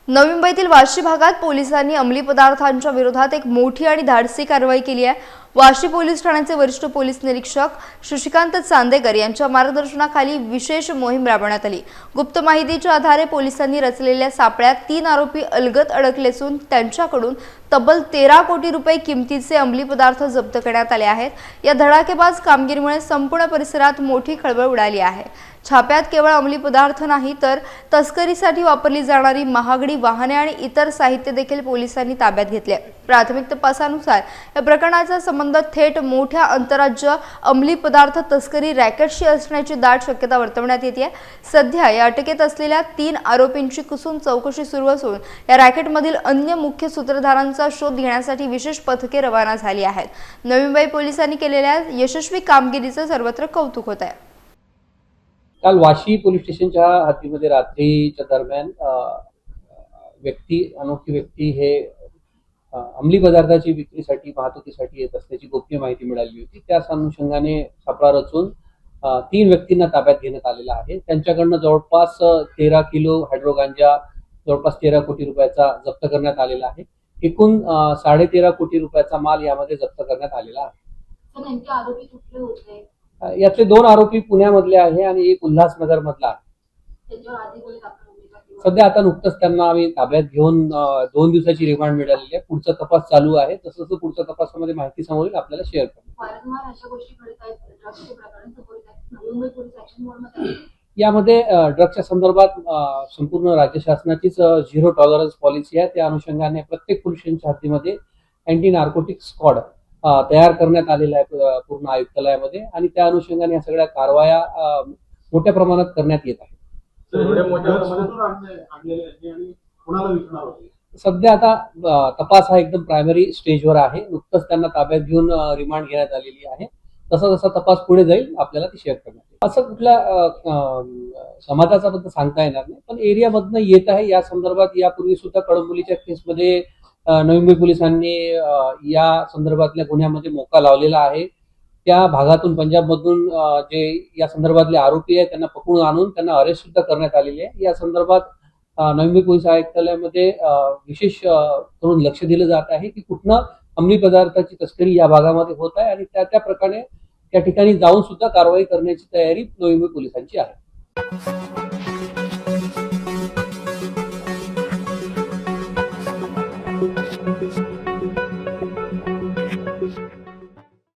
नवी मुंबईतील वाशी भागात पोलिसांनी अंमली पदार्थांच्या विरोधात एक मोठी आणि धाडसी कारवाई केली आहे। वाशी पोलीस ठाण्याचे वरिष्ठ पोलीस निरीक्षक शशिकांत चांदेकर यांच्या मार्गदर्शनाखाली विशेष मोहीम राबवण्यात आली। गुप्त माहितीच्या आधारे पोलिसांनी रचलेल्या सापळ्यात 3 आरोपी अलगद अडकले असून त्यांच्याकडून तब्बल 13 कोटी रुपये किमतीचे अंमली पदार्थ जप्त करण्यात आले आहेत। या धडाकेबाज कामगिरीमुळे संपूर्ण परिसरात मोठी खळबळ उडाली आहे। छाप्यात केवळ अंमली पदार्थ नाही तर तस्करीसाठी वापरली जाणारी महागडी वाहने आणि इतर साहित्य देखील पोलिसांनी ताब्यात घेतले। प्राथमिक तपासानुसार या प्रकरणाचा संबंध थेट मोठ्या आंतरराज्य अंमली पदार्थ तस्करी रॅकेटशी असण्याची दाट शक्यता वर्तवण्यात येते। सध्या या अटकेत असलेल्या 3 आरोपींची कसून चौकशी सुरू असून या रॅकेटमधील अन्य मुख्य सूत्रधारांचा शोध घेण्यासाठी विशेष पथके रवाना झाली आहेत। नवी मुंबई पोलिसांनी केलेल्या यशस्वी कामगिरीचे सर्वत्र कौतुक होत आहे। काल वाशी पोलीस स्टेशनच्या हद्दीमध्ये रात्रीच्या दरम्यान अनोळखी व्यक्ती हे अंमली पदार्थाची विक्रीसाठी वाहतुकीसाठी येत असल्याची गोपनीय माहिती मिळाली होती। त्याच अनुषंगाने सापळा रचून 3 व्यक्तींना ताब्यात घेण्यात आलेला आहे। त्यांच्याकडनं जवळपास 13 किलो हायड्रो गांजा जवळपास 13 कोटी रुपयाचा जप्त करण्यात आलेला आहे। एकूण 13.5 कोटी रुपयाचा माल यामध्ये जप्त करण्यात आलेला आहे। नेमके आरोपी कुठले होते? यातले 2 आरोपी पुण्यामधले आहे आणि एक उल्हासनगर मधला आहे। सध्या आता नुकतंच त्यांना आम्ही ताब्यात घेऊन 2 दिवसाची रिमांड मिळालेली आहे। पुढचा तपास चालू आहे। तसं पुढच्या तपासामध्ये माहिती समोर येईल, आपल्याला शेअर करू। यामध्ये ड्रग्सच्या संदर्भात संपूर्ण राज्य शासनाचीच 0 टॉलरन्स पॉलिसी आहे। त्या अनुषंगाने प्रत्येक पोलीस स्टेशनच्या हद्दीमध्ये अँटी नार्कोटिक स्क्वॉड तयार करण्यात आलेला आहे पूर्ण आयुक्तालयामध्ये आणि त्या अनुषंगाने या सगळ्या कारवाया मोठ्या प्रमाणात करण्यात येत आहेत। सध्या आता तपास हा एकदम प्रायमरी स्टेजवर आहे। नुकतंच त्यांना ताब्यात घेऊन रिमांड घेण्यात आलेली आहे। तसा जसा तपास पुढे जाईल आपल्याला ती शेअर करण्यात येईल। असं कुठल्या समाजाचा बद्दल सांगता येणार नाही, पण एरियामधनं येत आहे। या संदर्भात यापूर्वी सुद्धा कळंबोलीच्या केसमध्ये नवी मुंबई पोलिसांनी या संदर्भातल्या गुन्ह्यामध्ये मोका लावलेला आहे। त्या भागातून पंजाबमधून जे या संदर्भातले आरोपी आहेत त्यांना पकडून आणून त्यांना अरेस्ट सुद्धा करण्यात आलेले आहे। या संदर्भात नवी मुंबई पोलीस आयुक्तालयामध्ये विशेष करून लक्ष दिलं जात आहे की कुठनं अंमली पदार्थाची तस्करी या भागामध्ये होत आहे आणि त्या प्रकारे त्या ठिकाणी जाऊन सुद्धा कारवाई करण्याची तयारी नवी मुंबई पोलिसांची आहे।